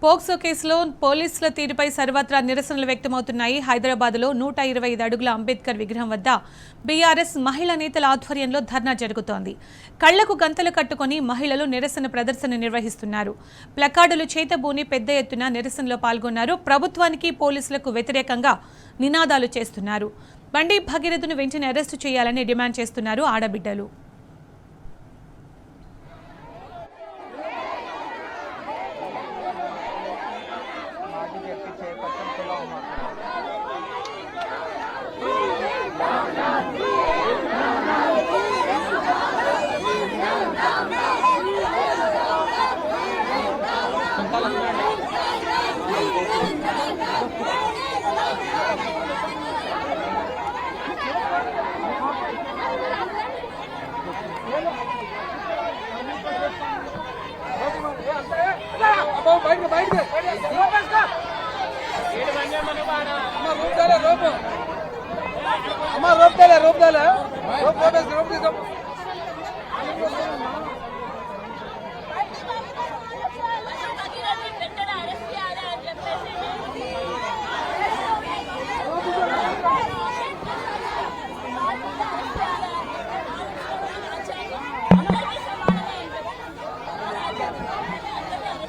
POCSO కేసులో పోలీసుల తీరుపై సర్వత్రా నిరసనలు వ్యక్తమవుతున్నాయి. హైదరాబాద్లో 125 అడుగుల అంబేద్కర్ విగ్రహం వద్ద బీఆర్ఎస్ మహిళా నేతల ఆధ్వర్యంలో ధర్నా జరుగుతోంది. కళ్లకు గంతలు కట్టుకుని మహిళలు నిరసన ప్రదర్శన నిర్వహిస్తున్నారు. ప్లకార్డులు చేతబూని పెద్ద ఎత్తున నిరసనలో పాల్గొన్నారు. ప్రభుత్వానికి పోలీసులకు వ్యతిరేకంగా నినాదాలు చేస్తున్నారు. బండి భగీరథను వెంటనే అరెస్టు చేయాలని డిమాండ్ చేస్తున్నారు ఆడబిడ్డలు.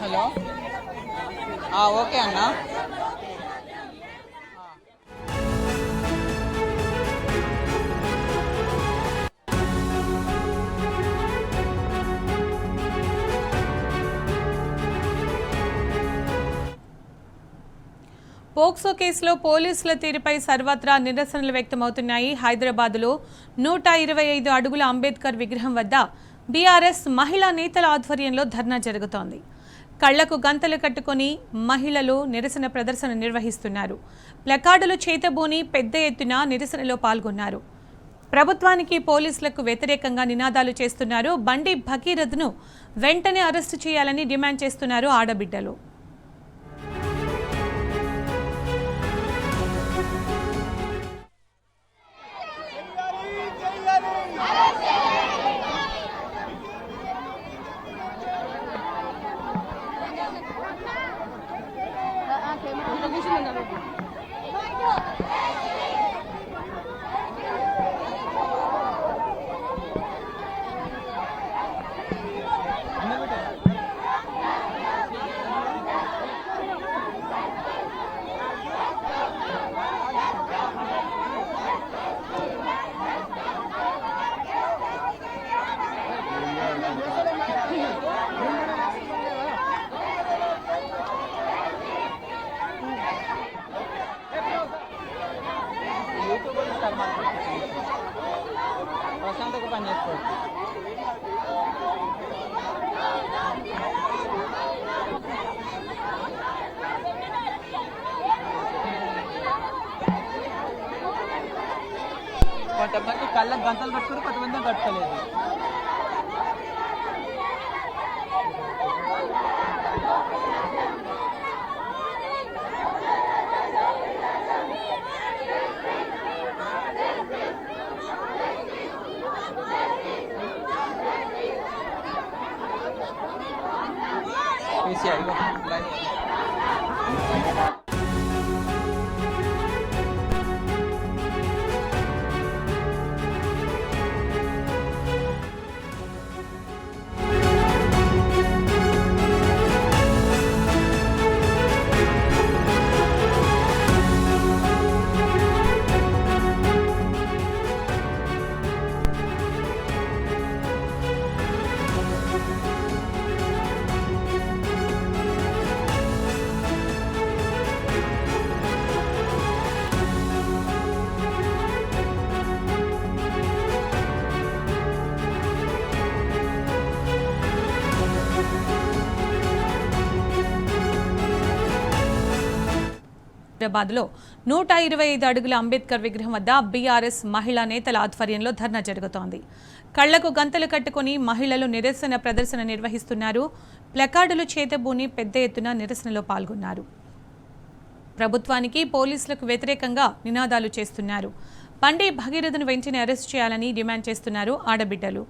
హలో ఓకే అన్నా. పోక్సో కేసులో పోలీసుల తీరుపై సర్వత్రా నిరసనలు వ్యక్తమవుతున్నాయి. హైదరాబాద్లో 125 అడుగుల అంబేద్కర్ విగ్రహం వద్ద బీఆర్ఎస్ మహిళా నేతల ఆధ్వర్యంలో ధర్నా జరుగుతోంది. కళ్లకు గంతలు కట్టుకుని మహిళలు నిరసన ప్రదర్శన నిర్వహిస్తున్నారు. ప్లకార్డులు చేతబూని పెద్ద ఎత్తున నిరసనలో పాల్గొన్నారు. ప్రభుత్వానికి పోలీసులకు వ్యతిరేకంగా నినాదాలు చేస్తున్నారు. బండి భగీరథను వెంటనే అరెస్టు చేయాలని డిమాండ్ చేస్తున్నారు ఆడబిడ్డలు. ప్రశాంతకు పని చేసుకోవచ్చు. కొంతమంది కళ్ళకు గంటలు కట్టుకుని కొంతమంది కట్టుకోలేదు. హైదరాబాద్లో 125 అడుగుల అంబేద్కర్ విగ్రహం వద్ద బీఆర్ఎస్ మహిళా నేతల ఆధ్వర్యంలో ధర్నా జరుగుతోంది. కళ్లకు గంతలు కట్టుకుని మహిళలు నిరసన ప్రదర్శన నిర్వహిస్తున్నారు. ప్లకార్డులు చేతబూని పెద్ద ఎత్తున నిరసనలో పాల్గొన్నారు. ప్రభుత్వానికి పోలీసులకు వ్యతిరేకంగా నినాదాలు చేస్తున్నారు. బండి భగీరథను వెంటనే అరెస్ట్ చేయాలని డిమాండ్ చేస్తున్నారు ఆడబిడ్డలు.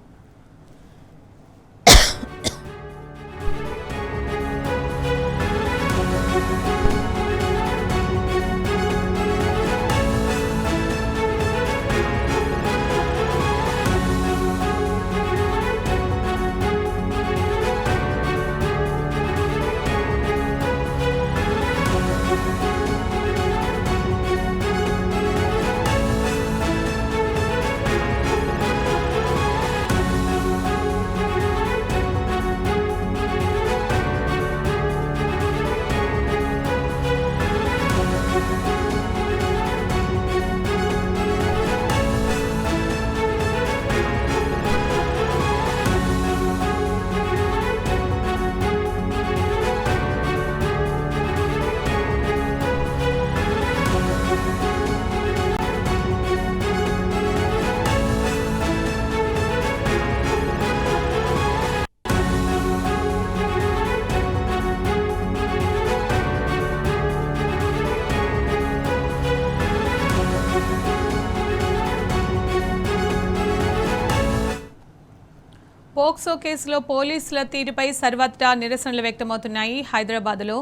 పోక్సో కేసులో పోలీసుల తీరుపై సర్వత్రా నిరసనలు వ్యక్తమవుతున్నాయి. హైదరాబాద్లో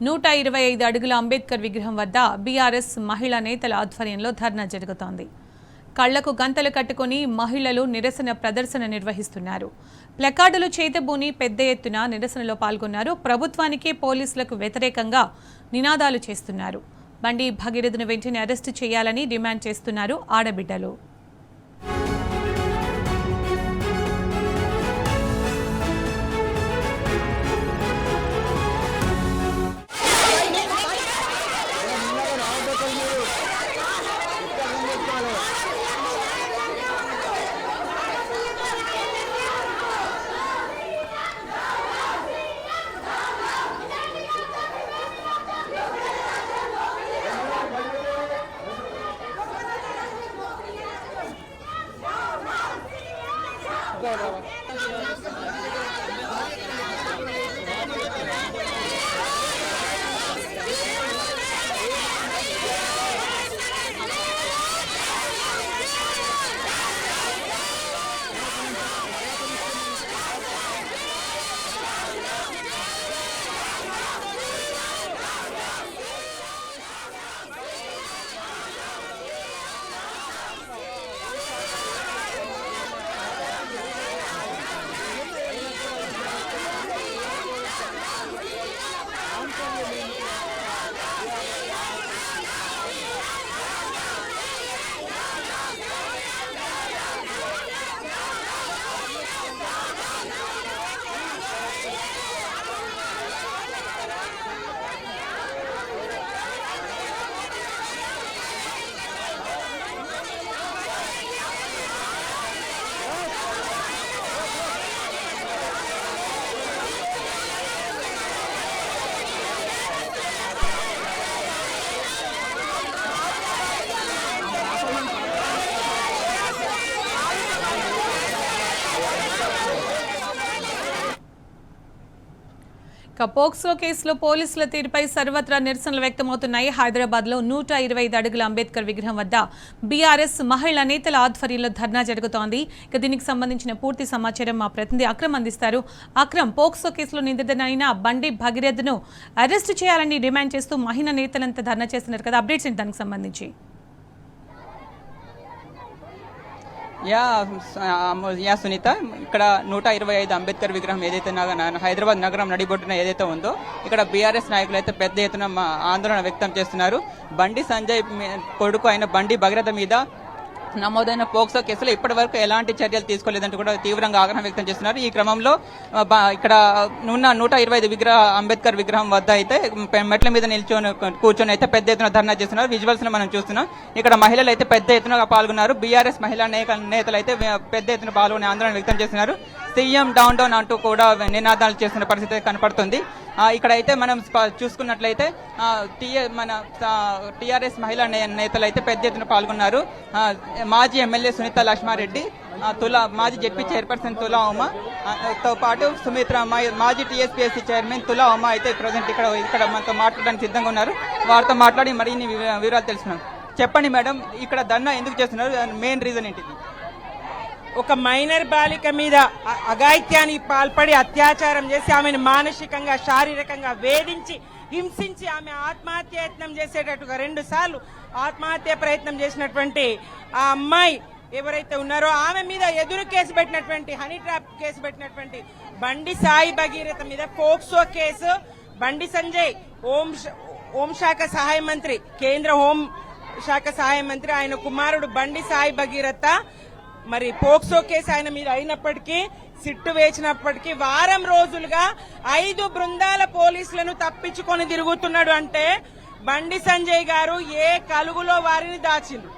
125 అడుగుల అంబేద్కర్ విగ్రహం వద్ద బీఆర్ఎస్ మహిళా నేతల ఆధ్వర్యంలో ధర్నా జరుగుతోంది. కళ్లకు గంతలు కట్టుకుని మహిళలు నిరసన ప్రదర్శన నిర్వహిస్తున్నారు. ప్లకార్డులు చేతబూని పెద్ద ఎత్తున నిరసనలో పాల్గొన్నారు. ప్రభుత్వానికి పోలీసులకు వ్యతిరేకంగా నినాదాలు చేస్తున్నారు. బండి భగీరథను వెంటనే అరెస్టు చేయాలని డిమాండ్ చేస్తున్నారు ఆడబిడ్డలు. పోక్సో కేసులో పోలీసుల తీరుపై సర్వత్రా నిరసనలు వ్యక్తమవుతున్నాయి. హైదరాబాద్లో 125 అడుగుల అంబేద్కర్ విగ్రహం వద్ద బీఆర్ఎస్ మహిళా నేతల ఆధ్వర్యంలో ధర్నా జరుగుతోంది. ఇక దీనికి సంబంధించిన పూర్తి సమాచారం మా ప్రతినిధి అక్రమ్ అందిస్తారు. అక్రమ్, పోక్సో కేసులో నిందితుడైన బండి భగీరథను అరెస్టు చేయాలని డిమాండ్ చేస్తూ మహిళా నేతలంతా ధర్నా చేస్తున్నారు కదా, అప్డేట్స్ ఏంటి దానికి సంబంధించి? యా సునీత, ఇక్కడ 125 అంబేద్కర్ విగ్రహం ఏదైతే హైదరాబాద్ నగరం నడిబొడ్డున ఏదైతే ఉందో ఇక్కడ బీఆర్ఎస్ నాయకులు అయితే పెద్ద ఎత్తున ఆందోళన వ్యక్తం చేస్తున్నారు. బండి సంజయ్ కొడుకు అయిన బండి భగీరథ మీద నమోదైన పోక్సో కేసులో ఇప్పటి వరకు ఎలాంటి చర్యలు తీసుకోలేదంటూ కూడా తీవ్రంగా ఆగ్రహం వ్యక్తం చేస్తున్నారు. ఈ క్రమంలో ఇక్కడ ఉన్న 125 అంబేద్కర్ విగ్రహం వద్ద అయితే మెట్ల మీద కూర్చొని అయితే పెద్ద ఎత్తున ధర్నా చేస్తున్నారు. విజువల్స్ మనం చూస్తున్నాం. ఇక్కడ మహిళలు అయితే పెద్ద ఎత్తున పాల్గొన్నారు. బీఆర్ఎస్ మహిళా నేతలు అయితే పెద్ద ఎత్తున పాల్గొని ఆందోళన వ్యక్తం చేస్తున్నారు. సీఎం డౌన్ డౌన్ అంటూ కూడా నినాదాలు చేస్తున్న పరిస్థితి కనపడుతుంది. ఇక్కడ అయితే మనం చూసుకున్నట్లయితే మన టీఆర్ఎస్ మహిళా నేతలు అయితే పెద్ద ఎత్తున పాల్గొన్నారు. మాజీ ఎమ్మెల్యే సునీత లక్ష్మారెడ్డి, మాజీ జెడ్పీ చైర్పర్సన్ తులా ఉమా తో పాటు సుమిత్ర, మాజీ టీఎస్పీఎస్సీ చైర్మన్ తులా ఉమా అయితే ప్రజెంట్ ఇక్కడ మనతో మాట్లాడడానికి సిద్ధంగా ఉన్నారు. వారితో మాట్లాడి మరిన్ని వివరాలు తెలుసుకున్నాం. చెప్పండి మేడం, ఇక్కడ ధర్నా ఎందుకు చేస్తున్నారు? మెయిన్ రీజన్ ఏంటిది? ఒక మైనర్ బాలిక మీద అఘాయిత్యానికి పాల్పడి అత్యాచారం చేసి ఆమెను మానసికంగా శారీరకంగా వేధించి హింసించి ఆమె ఆత్మహత్యయత్నం చేసేటట్టుగా 2 సార్లు ఆత్మహత్య ప్రయత్నం చేసినటువంటి ఆ అమ్మాయి ఎవరైతే ఉన్నారో ఆమె మీద ఎదురు కేసు పెట్టినటువంటి హనీ ట్రాప్ కేసు పెట్టినటువంటి బండి సాయి భగీరథ మీద పోక్సో కేసు, బండి సంజయ్ హోంశాఖ సహాయ మంత్రి, కేంద్ర హోం శాఖ సహాయ మంత్రి, ఆయన కుమారుడు బండి సాయి భగీరథ మరి పోక్సో కేసు ఆయన మీద అయినప్పటికీ, సిట్టు వేసినప్పటికీ వారం రోజులుగా 5 బృందాల పోలీసులను తప్పించుకొని తిరుగుతున్నాడు. అంటే బండి సంజయ్ గారు ఏ కలుగులో వారిని దాచిండు?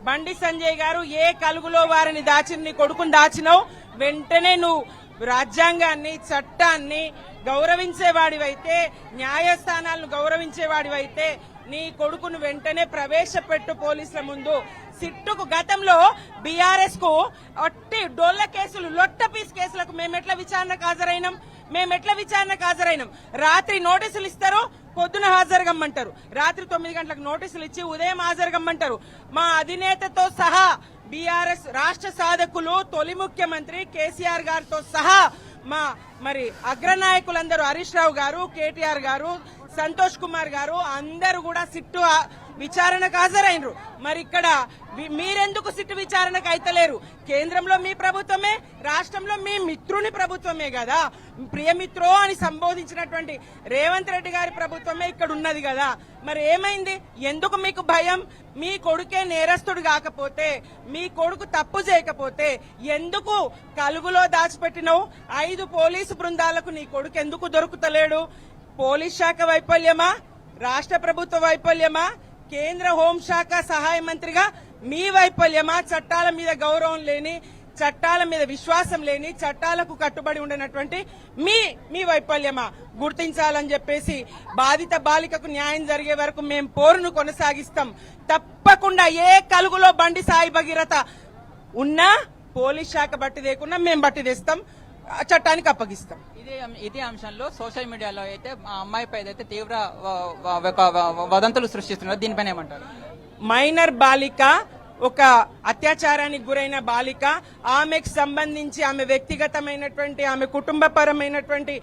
బండి సంజయ్ గారు ఏ కలుగులో వారిని దాచిండు? నీ కొడుకుని దాచినావు, వెంటనే నువ్వు రాజ్యాంగాన్ని, చట్టాన్ని గౌరవించేవాడివైతే, న్యాయస్థానాలను గౌరవించేవాడివైతే నీ కొడుకును వెంటనే ప్రవేశపెట్టు పోలీసుల ముందు. సిట్టుకు గతంలో బీఆర్ఎస్ కు అట్టి డొల్ల కేసులు, లొట్ట పీస్ కేసులకు మేమెట్లా విచారణకు హాజరైనాం? రాత్రి నోటీసులు ఇస్తారు, పొద్దున హాజరుగమ్మంటారు. రాత్రి 9 గంటలకు నోటీసులు ఇచ్చి ఉదయం హాజరుగమ్మంటారు. మా అధినేతతో సహా బీఆర్ఎస్ రాష్ట్ర సాధకులు తొలి ముఖ్యమంత్రి కేసీఆర్ గారితో సహా మరి అగ్రనాయకులందరూ హరీష్ రావు గారు, కేటీఆర్ గారు, సంతోష్ కుమార్ గారు అందరూ కూడా సిట్టు విచారణకు హాజరైనరు. మరి ఇక్కడ మీరెందుకు సిట్టు విచారణకు అయితలేరు? కేంద్రంలో మీ ప్రభుత్వమే, రాష్ట్రంలో మీ మిత్రుని ప్రభుత్వమే కదా. ప్రియమిత్రో అని సంబోధించినటువంటి రేవంత్ రెడ్డి గారి ప్రభుత్వమే ఇక్కడ ఉన్నది కదా. మరి ఏమైంది? ఎందుకు మీకు భయం? మీ కొడుకే నేరస్తుడు కాకపోతే, మీ కొడుకు తప్పు చేయకపోతే ఎందుకు కలుగులో దాచిపెట్టినవు? 5 పోలీసు బృందాలకు నీ కొడుకు ఎందుకు దొరుకుతలేడు? పోలీస్ శాఖ వైఫల్యమా? రాష్ట్ర ప్రభుత్వ వైఫల్యమా? కేంద్ర హోంశాఖ సహాయ మంత్రిగా మీ వైఫల్యమా? చట్టాల మీద గౌరవం లేని, చట్టాల మీద విశ్వాసం లేని, చట్టాలకు కట్టుబడి ఉండనటువంటి మీ వైఫల్యమా? గుర్తించాలని చెప్పేసి బాధిత బాలికకు న్యాయం జరిగే వరకు మేము పోరును కొనసాగిస్తాం. తప్పకుండా ఏ కలుగులో బండి సాయి భగీరథ ఉన్నా పోలీస్ శాఖ బట్టి లేకున్నా మేము బట్టి తెస్తాం, చట్టానికి అప్పగిస్తాం. ఇదే అంశంలో సోషల్ మీడియాలో అయితే ఆ అమ్మాయిపై అయితే తీవ్ర వదంతులు సృష్టిస్తున్నారు. దీనిపైన ఏమంటారు? మైనర్ బాలిక, ఒక అత్యాచారానికి గురైన బాలిక, ఆమెకు సంబంధించి ఆమె వ్యక్తిగతమైనటువంటి, ఆమె కుటుంబపరమైనటువంటి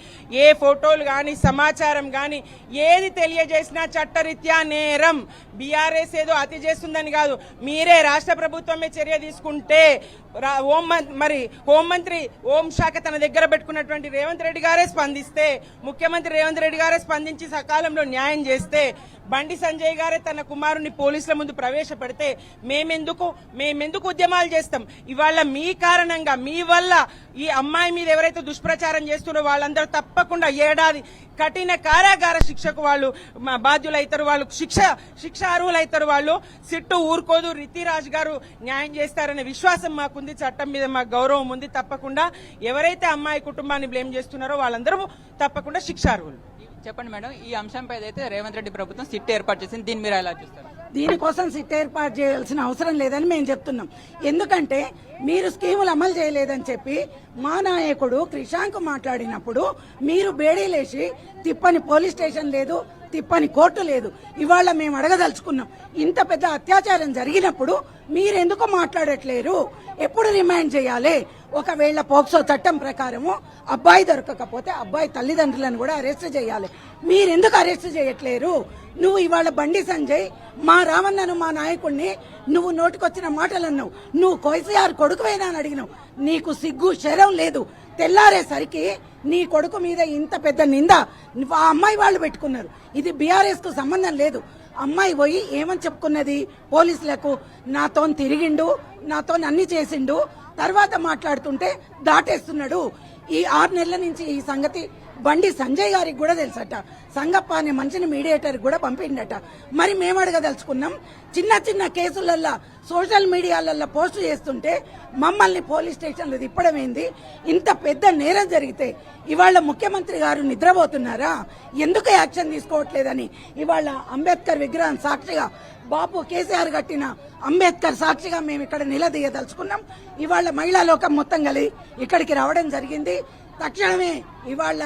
ఏ ఫోటోలు గాని, సమాచారం గాని ఏది తెలియజేసినా చట్టరీత్యా నేరం. బీఆర్ఎస్ ఏదో అతి చేస్తుందని కాదు, మీరే రాష్ట్ర ప్రభుత్వమే చర్య తీసుకుంటే, హోంమంత్రి హోంశాఖ తన దగ్గర పెట్టుకున్నటువంటి రేవంత్ రెడ్డి గారే స్పందిస్తే, ముఖ్యమంత్రి రేవంత్ రెడ్డి గారే స్పందించి సకాలంలో న్యాయం చేస్తే, బండి సంజయ్ గారే తన కుమారుని పోలీసుల ముందు ప్రవేశపెడితే మేమెందుకు ఉద్యమాలు చేస్తాం? ఇవాళ మీ కారణంగా, మీ వల్ల ఈ అమ్మాయి మీద ఎవరైతే దుష్ప్రచారం చేస్తున్నారో వాళ్ళందరూ తప్పకుండా ఏడాది కఠిన కారాగార శిక్షకు వాళ్ళు బాధ్యులైతారు, వాళ్ళు శిక్ష అర్హులైతారు. వాళ్ళు సిట్టు ఊరుకోదు, రితిరాజ్ గారు న్యాయం చేస్తారనే విశ్వాసం మాకుంది, చట్టం మీద మాకు గౌరవం ఉంది. తప్పకుండా ఎవరైతే అమ్మాయి కుటుంబాన్ని బ్లేమ్ చేస్తున్నారో వాళ్ళందరూ తప్పకుండా శిక్ష అర్హులు. చెప్పండి మేడం, ఈ అంశంపై అయితే రేవంత్ రెడ్డి ప్రభుత్వం సిట్ ఏర్పాటు చేసింది, దీన్ని మీరు ఎలా చూస్తారు? దీనికోసం సిట్ ఏర్పాటు చేయాల్సిన అవసరం లేదని మేము చెప్తున్నాం. ఎందుకంటే మీరు స్కీములు అమలు చేయలేదని చెప్పి మా నాయకుడు క్రిషాంక్ మాట్లాడినప్పుడు మీరు బేడీలేసి తిప్పని పోలీస్ స్టేషన్ లేదు, తిప్పని కోర్టు లేదు. ఇవాళ మేము అడగదలుచుకున్నాం, ఇంత పెద్ద అత్యాచారం జరిగినప్పుడు మీరెందుకు మాట్లాడట్లేరు? ఎప్పుడు రిమాండ్ చేయాలి? ఒకవేళ పోక్సో చట్టం ప్రకారము అబ్బాయి దొరకకపోతే అబ్బాయి తల్లిదండ్రులను కూడా అరెస్ట్ చేయాలి. మీరెందుకు అరెస్ట్ చేయట్లేరు? నువ్వు ఇవాళ బండి సంజయ్ మా రామన్నను, మా నాయకుడిని నువ్వు నోటికొచ్చిన మాటలు అన్నావు. నువ్వు కేసీఆర్ కొడుకువేనా అని అడిగినావు. నీకు సిగ్గు శరం లేదు. తెల్లారేసరికి నీ కొడుకు మీద ఇంత పెద్ద నింద ఆ అమ్మాయి వాళ్ళు పెట్టుకున్నారు. ఇది బీఆర్ఎస్ కు సంబంధం లేదు. అమ్మాయి పోయి ఏమని చెప్పుకున్నది పోలీసులకు? నాతో తిరిగిండు, నాతో అన్ని చేసిండు, తర్వాత మాట్లాడుతుంటే దాటేస్తున్నాడు. ఈ 6 నెలల నుంచి ఈ సంగతి బండి సంజయ్ గారికి కూడా తెలుసట. సంగప్ప అనే మనిషిని మీడియేటర్ కూడా పంపిండట. మరి మేము అడగదలుచుకున్నాం, చిన్న చిన్న కేసులల్లో సోషల్ మీడియాలలో పోస్టు చేస్తుంటే మమ్మల్ని పోలీస్ స్టేషన్లో తిప్పడం ఏంది? ఇంత పెద్ద నేరం జరిగితే ఇవాళ ముఖ్యమంత్రి గారు నిద్రపోతున్నారా? ఎందుకు యాక్షన్ తీసుకోవట్లేదని ఇవాళ అంబేద్కర్ విగ్రహం సాక్షిగా, బాపు కేసీఆర్ కట్టిన అంబేద్కర్ సాక్షిగా మేము ఇక్కడ నిలదీయదలుచుకున్నాం. ఇవాళ మహిళా లోకం మొత్తం కలిసి ఇక్కడికి రావడం జరిగింది. తక్షణమే ఇవాళ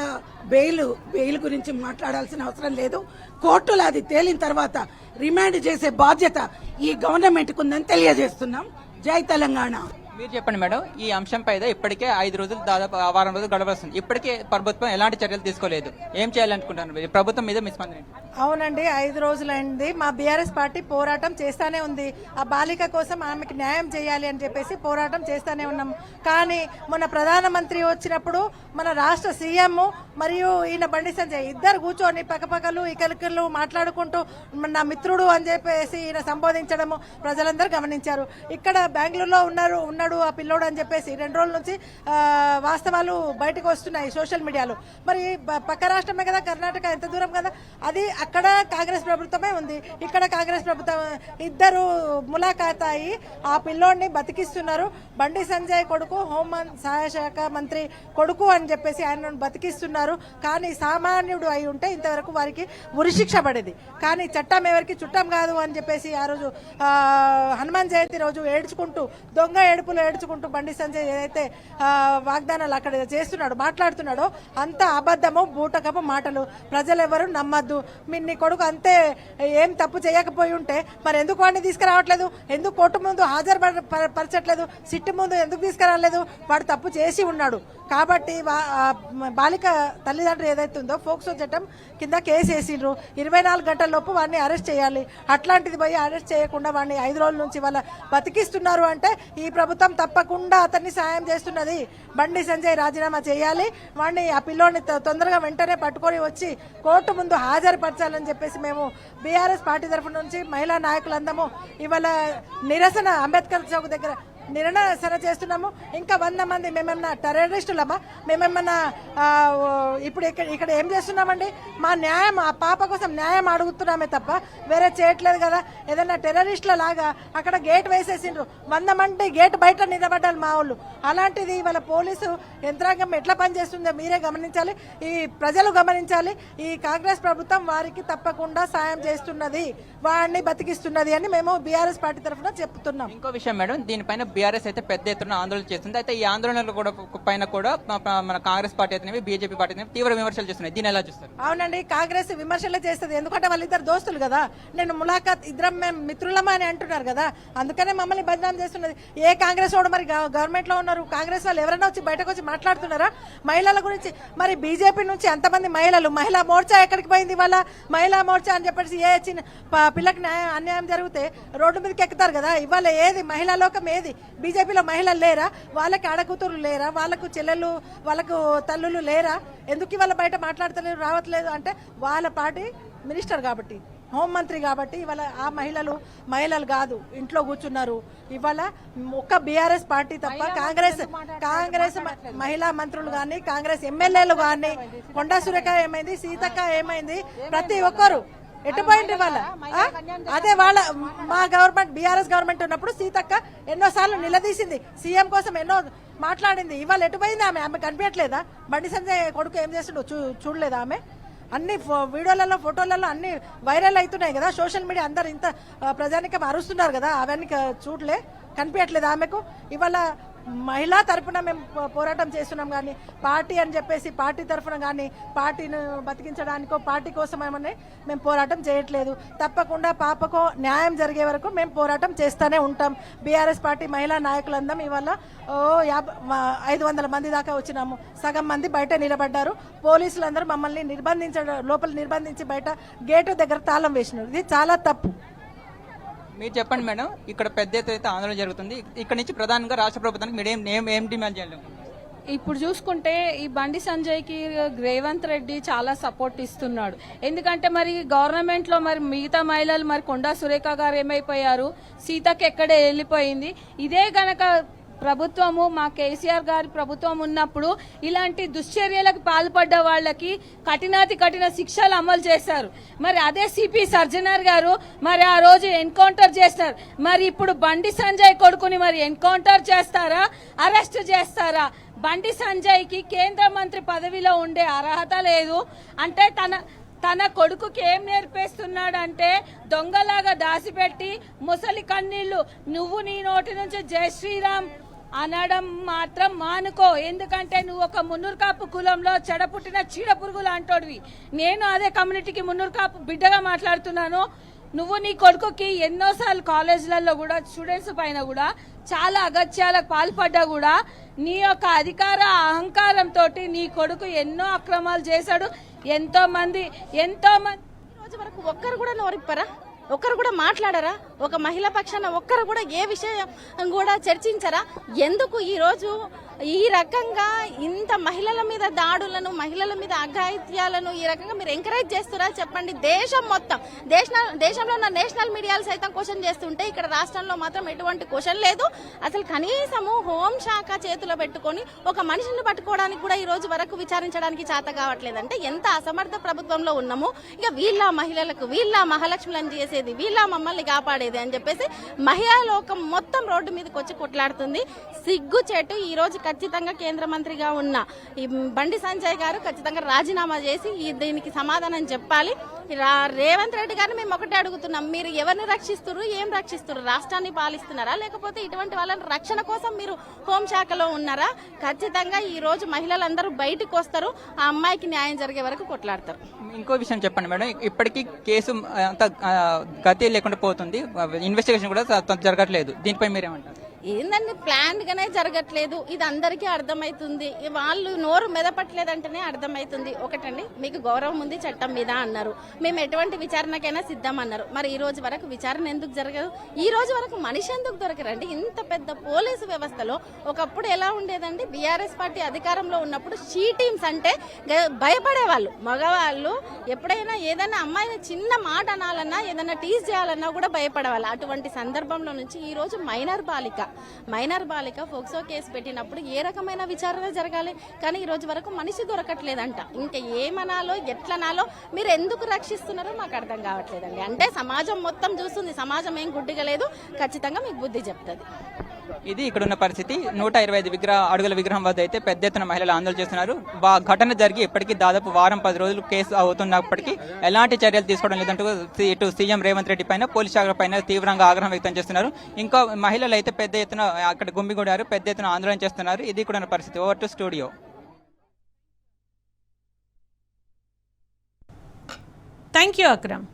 బెయిల్ గురించి మాట్లాడాల్సిన అవసరం లేదు. కోర్టులో అది తేలిన తర్వాత రిమాండ్ చేసే బాధ్యత ఈ గవర్నమెంట్ కుందని తెలియజేస్తున్నాం. జై తెలంగాణ. మీరు చెప్పండి మేడం, ఈ అంశంపై ఇప్పటికే 5 రోజులు, దాదాపు 6 రోజులు గడవస్తుంది. ఇప్పటికే ప్రభుత్వం ఎలాంటి చర్యలు తీసుకోలేదు. ఏం చేయాలనుకుంటున్నారు? ప్రభుత్వం మీద మీ స్పందన ఏంటి? అవునండి, 5 రోజులైంది. మా బీఆర్ఎస్ పార్టీ పోరాటం చేస్తానే ఉంది. ఆ బాలిక కోసం ఆమెకి న్యాయం చేయాలి అని చెప్పేసి పోరాటం చేస్తానే ఉన్నాం. కానీ మొన్న ప్రధానమంత్రి వచ్చినప్పుడు మన రాష్ట్ర సీఎం మరియు ఈయన బండి సంజయ్ ఇద్దరు కూర్చొని పక్కపక్కలు ఇకలికలు మాట్లాడుకుంటూ నా మిత్రుడు అని చెప్పేసి ఈయన సంబోధించడము ప్రజలందరూ గమనించారు. ఇక్కడ బెంగళూరులో ఉన్నాడు ఆ పిల్లోడు అని చెప్పేసి 2 రోజుల నుంచి వాస్తవాలు బయటకు వస్తున్నాయి సోషల్ మీడియాలో. మరి పక్క రాష్ట్రమే కదా కర్ణాటక, ఎంత దూరం కదా అది. అక్కడ కాంగ్రెస్ ప్రభుత్వమే ఉంది, ఇక్కడ కాంగ్రెస్ ప్రభుత్వం. ఇద్దరు ములాఖాత్ అయ్యి ఆ పిల్లోడిని బతికిస్తున్నారు. బండి సంజయ్ కొడుకు సహాయ శాఖ మంత్రి కొడుకు అని చెప్పేసి ఆయనను బతికిస్తున్నారు. కానీ సామాన్యుడు అయి ఉంటే ఇంతవరకు వారికి ఉరిశిక్ష పడేది. కానీ చట్టం ఎవరికి చుట్టం కాదు అని చెప్పేసి ఆ రోజు హనుమాన్ జయంతి రోజు ఏడ్చుకుంటూ దొంగ ఏడుపు ఏడుపులు ఏడ్చుకుంటూ బండి సంజయ్ ఏదైతే వాగ్దానాలు అక్కడ చేస్తున్నాడో మాట్లాడుతున్నాడో అంత అబద్ధము బూటకపు మాటలు. ప్రజలు ఎవరు నమ్మద్దు. నీ కొడుకు అంతే ఏం తప్పు చేయకపోయి ఉంటే మరి ఎందుకు వాడిని తీసుకురావట్లేదు, ఎందుకు కోర్టు ముందు హాజరుపరచట్లేదు, సిట్టు ముందు ఎందుకు తీసుకురాలేదు? వాడు తప్పు చేసి ఉన్నాడు కాబట్టి బాలిక తల్లిదండ్రులు ఏదైతే ఉందో ఫోక్సో చట్టం కింద కేసు వేసిండ్రు. 24 గంటల లోపు వాడిని అరెస్ట్ చేయాలి. అట్లాంటిది పోయి అరెస్ట్ చేయకుండా వాడిని 5 రోజుల నుంచి వాళ్ళ బతికిస్తున్నారు అంటే ఈ ప్రభుత్వం తప్పకుండా అతన్ని సాయం చేస్తున్నది. బండి సంజయ్ రాజీనామా చేయాలి. వాడిని ఆ పిల్లోని తొందరగా వెంటనే పట్టుకొని వచ్చి కోర్టు ముందు హాజరుపరచాలని చెప్పేసి మేము బీఆర్ఎస్ పార్టీ తరఫు నుంచి మహిళా నాయకులందరూ ఇవాళ నిరసన అంబేద్కర్ చౌక్ దగ్గర నిరసన చేస్తున్నాము. ఇంకా 100 మంది మేమేమన్నా టెర్రరిస్టులమా? మేమేమన్నా ఇప్పుడు ఇక్కడ ఏం చేస్తున్నామండి? మా న్యాయం, ఆ పాప కోసం న్యాయం అడుగుతున్నామే తప్ప వేరే చేయట్లేదు కదా. ఏదైనా టెర్రరిస్టుల లాగా అక్కడ గేట్ వేసేసిండ్రు. 100 మంది గేట్ బయట నిలబడ్డారు మా వాళ్ళు. అలాంటిది ఇవాళ పోలీసు యంత్రాంగం ఎట్లా పనిచేస్తుందో మీరే గమనించాలి, ఈ ప్రజలు గమనించాలి. ఈ కాంగ్రెస్ ప్రభుత్వం వారికి తప్పకుండా సాయం చేస్తున్నది, వాడిని బతికిస్తున్నది అని మేము బీఆర్ఎస్ పార్టీ తరఫున చెప్తున్నాం. ఇంకో విషయం మేడం, దీనిపైన బీఆర్ఎస్ అయితే పెద్ద ఎత్తున ఆందోళన చేస్తుంది. అయితే ఈ ఆందోళనలు కూడా పైన కూడా మన కాంగ్రెస్ పార్టీ అయితే బీజేపీ పార్టీ అయితే తీవ్ర విమర్శలు చేస్తున్నాయి. దీని ఎలా చూస్తారు? అవునండి, కాంగ్రెస్ విమర్శలే చేస్తుంది. ఎందుకంటే వాళ్ళిద్దరు దోస్తులు కదా. నేను ములాఖాత్ ఇద్దరం మేము మిత్రులమా అని అంటున్నారు కదా, అందుకనే మమ్మల్ని బదనాం చేస్తున్నది. ఏ కాంగ్రెస్ వాడు మరి గవర్నమెంట్ లో ఉన్నారు, కాంగ్రెస్ వాళ్ళు ఎవరైనా వచ్చి బయటకు వచ్చి మాట్లాడుతున్నారా మహిళల గురించి? మరి బీజేపీ నుంచి అంతమంది మహిళలు, మహిళా మోర్చా ఎక్కడికి పోయింది? వాళ్ళ మహిళా మోర్చా అని చెప్పేసి ఏ చిన్న పిల్లకి అన్యాయం జరిగితే రోడ్డు మీదకి ఎక్కుతారు కదా. ఇవాళ ఏది మహిళా లోకం ఏది? బీజేపీలో మహిళలు లేరా? వాళ్ళకి ఆడకూతురు లేరా? వాళ్ళకు చెల్లెళ్ళు, వాళ్ళకు తల్లులు లేరా? ఎందుకు ఇవాళ బయట మాట్లాడతలేరు, రావట్లేదు అంటే వాళ్ళ పార్టీ మినిస్టర్ కాబట్టి, హోంమంత్రి కాబట్టి ఇవాళ ఆ మహిళలు కాదు, ఇంట్లో కూర్చున్నారు. ఇవాళ ఒక్క బీఆర్ఎస్ పార్టీ తప్ప కాంగ్రెస్ మహిళా మంత్రులు కానీ, కాంగ్రెస్ ఎమ్మెల్యేలు కానీ, కొండా సురేఖ ఏమైంది, సీతక్క ఏమైంది, ప్రతి ఒక్కరు ఎటుపోయింది వాళ్ళ. అదే వాళ్ళ మా గవర్నమెంట్ బీఆర్ఎస్ గవర్నమెంట్ ఉన్నప్పుడు సీతక్క ఎన్నోసార్లు నిలదీసింది, సీఎం కోసం ఎన్నో మాట్లాడింది. ఇవాళ ఎటుపోయింది ఆమె కనిపించట్లేదా? బండి సంజయ్ కొడుకు ఏం చేస్తుండో చూడలేదా? ఆమె అన్ని వీడియోలలో ఫోటోలలో అన్ని వైరల్ అవుతున్నాయి కదా, సోషల్ మీడియా అందరు ఇంత ప్రజానికం అరుస్తున్నారు కదా, అవన్నీ చూడలే, కనిపించట్లేదు ఆమెకు. ఇవాళ మహిళా తరఫున మేము పోరాటం చేస్తున్నాం కానీ పార్టీ అని చెప్పేసి పార్టీ తరఫున కానీ పార్టీని బతికించడానికో పార్టీ కోసం ఏమన్నా మేము పోరాటం చేయట్లేదు. తప్పకుండా పాపకు న్యాయం జరిగే వరకు మేము పోరాటం చేస్తూనే ఉంటాం. బీఆర్ఎస్ పార్టీ మహిళా నాయకులందరం ఇవాళ 500 మంది దాకా వచ్చినాము. సగం మంది బయట నిలబడ్డారు. పోలీసులందరూ మమ్మల్ని లోపల నిర్బంధించి బయట గేటు దగ్గర తాళం వేసినారు. ఇది చాలా తప్పు. మీరు చెప్పండి మేడం, ఇక్కడ పెద్ద ఎత్తున అయితే ఆందోళన జరుగుతుంది. ఇక్కడ నుంచి ప్రధానంగా రాష్ట్ర ప్రభుత్వానికి మీరు ఏం డిమాండ్ చేయాలి? ఇప్పుడు చూసుకుంటే ఈ బండి సంజయ్కి రేవంత్ రెడ్డి చాలా సపోర్ట్ ఇస్తున్నాడు. ఎందుకంటే మరి గవర్నమెంట్లో మరి మిగతా మహిళలు మరి కొండా సురేఖ గారు ఏమైపోయారు, సీతకి ఎక్కడే వెళ్ళిపోయింది. ఇదే గనక ప్రభుత్వము మా కేసీఆర్ గారి ప్రభుత్వం ఉన్నప్పుడు ఇలాంటి దుశ్చర్యలకు పాల్పడ్డ వాళ్ళకి కఠిన శిక్షలు అమలు చేశారు. మరి అదే సిపి సర్జనర్ గారు మరి ఆ రోజు ఎన్కౌంటర్ చేస్తారు. మరి ఇప్పుడు బండి సంజయ్ కొడుకుని మరి ఎన్కౌంటర్ చేస్తారా, అరెస్ట్ చేస్తారా? బండి సంజయ్కి కేంద్ర మంత్రి పదవిలో ఉండే అర్హత లేదు అంటే తన కొడుకుకి ఏం నేర్పేస్తున్నాడంటే దొంగలాగా దాచిపెట్టి ముసలి కన్నీళ్లు నువ్వు నీ నోటి నుంచి జై శ్రీరామ్ అనడం మాత్రం మానుకో. ఎందుకంటే నువ్వు ఒక మున్నూరు కాపు కులంలో చెడపుట్టిన చీడ పురుగులు అంటోడివి. నేను అదే కమ్యూనిటీకి మున్నూరు కాపు బిడ్డగా మాట్లాడుతున్నాను. నువ్వు నీ కొడుకుకి ఎన్నోసార్లు కాలేజీలలో కూడా స్టూడెంట్స్ పైన కూడా చాలా అగత్యాలకు పాల్పడ్డా కూడా నీ యొక్క అధికార అహంకారంతో నీ కొడుకు ఎన్నో అక్రమాలు చేశాడు. ఎంతో మంది రోజు వరకు ఒక్కరు కూడా నోరిప్పరా, ఒక్కరు కూడా మాట్లాడరా? ఒక మహిళా పక్షాన ఒక్కరు కూడా ఏ విషయం కూడా చర్చించరా? ఎందుకు ఈరోజు ఈ రకంగా ఇంత మహిళల మీద దాడులను, మహిళల మీద అఘాయిత్యాలను ఈ రకంగా మీరు ఎంకరేజ్ చేస్తారా చెప్పండి? దేశం మొత్తం దేశంలో ఉన్న నేషనల్ మీడియాలు సైతం క్వశ్చన్ చేస్తుంటే ఇక్కడ రాష్ట్రంలో మాత్రం ఎటువంటి క్వశ్చన్ లేదు. అసలు కనీసము హోంశాఖ చేతిలో పెట్టుకొని ఒక మనిషిని పట్టుకోవడానికి కూడా ఈ రోజు వరకు విచారించడానికి చేత కావట్లేదు. అంటే ఎంత అసమర్థ ప్రభుత్వంలో ఉన్నాము. ఇక వీళ్ళ మహిళలకు, వీళ్ళ మహాలక్ష్ములను చేసేది, వీళ్ళ మమ్మల్ని కాపాడేది అని చెప్పేసి మహిళా లోకం మొత్తం రోడ్డు మీదకి వచ్చి కొట్లాడుతుంది. సిగ్గుచేటు. ఈ రోజు ఖచ్చితంగా కేంద్ర మంత్రిగా ఉన్న ఈ బండి సంజయ్ గారు ఖచ్చితంగా రాజీనామా చేసి దీనికి సమాధానం చెప్పాలి. రేవంత్ రెడ్డి గారిని మేము ఒకటే అడుగుతున్నాం, మీరు ఎవరిని రక్షిస్తున్నారు, ఏం రక్షిస్తున్నారు? రాష్ట్రాన్ని పాలిస్తున్నారా, లేకపోతే ఇటువంటి వాళ్ళని రక్షణ కోసం మీరు హోంశాఖలో ఉన్నారా? ఖచ్చితంగా ఈ రోజు మహిళలందరూ బయటకు వస్తారు, ఆ అమ్మాయికి న్యాయం జరిగే వరకు కొట్లాడతారు. ఇంకో విషయం చెప్పండి మేడం, ఇప్పటికీ కేసు అంత గతి లేకుండా పోతుంది, ఇన్వెస్టిగేషన్ కూడా జరగట్లేదు, దీనిపై మీరేమంటారు? ఏందండి, ప్లాన్ గానే జరగట్లేదు, ఇది అందరికీ అర్థమైతుంది. వాళ్ళు నోరు మెదపట్లేదంటేనే అర్థమైతుంది. ఒకటండి, మీకు గౌరవం ఉంది చట్టం మీద అన్నారు, మేము ఎటువంటి విచారణకైనా సిద్ధం అన్నారు. మరి ఈ రోజు వరకు విచారణ ఎందుకు జరగదు? ఈ రోజు వరకు మనిషి ఎందుకు దొరకరండి? ఇంత పెద్ద పోలీసు వ్యవస్థలో ఒకప్పుడు ఎలా ఉండేదండి? బీఆర్ఎస్ పార్టీ అధికారంలో ఉన్నప్పుడు షీ టీమ్స్ అంటే భయపడేవాళ్ళు. మగవాళ్ళు ఎప్పుడైనా ఏదైనా అమ్మాయిని చిన్న మాట అనాలన్నా, ఏదైనా టీజ్ చేయాలన్నా కూడా భయపడేవాళ్ళు. అటువంటి సందర్భంలో నుంచి ఈ రోజు మైనర్ బాలిక ఫోక్సో కేసు పెట్టినప్పుడు ఏ రకమైన విచారణ జరగాలి? కానీ ఈ రోజు వరకు మనిషి దొరకట్లేదంట. ఇంకా ఏమనాలో ఎట్లనాలో మీరు ఎందుకు రక్షిస్తున్నారో మాకు అర్థం కావట్లేదండి. అంటే సమాజం మొత్తం చూస్తుంది, సమాజం ఏం గుడ్డిగా లేదు, ఖచ్చితంగా మీకు బుద్ధి చెప్తుంది. ఇది ఇక్కడ ఉన్న పరిస్థితి. 125 అడుగుల విగ్రహం వద్ద అయితే పెద్ద ఎత్తున మహిళలు ఆందోళన చేస్తున్నారు. ఘటన జరిగి ఇప్పటికీ దాదాపు వారం 10 రోజులు కేసు అవుతున్నప్పటికీ ఎలాంటి చర్యలు తీసుకోవడం లేదంటూ ఇటు సీఎం రేవంత్ రెడ్డి పైన, పోలీస్ శాఖ పైన తీవ్రంగా ఆగ్రహం వ్యక్తం చేస్తున్నారు. ఇంకా మహిళలు అయితే పెద్ద ఎత్తున అక్కడ గుమ్మిగూడారు, పెద్ద ఎత్తున ఆందోళన చేస్తున్నారు. ఇది కూడా ఉన్న పరిస్థితి. Over to studio. Thank you Akram.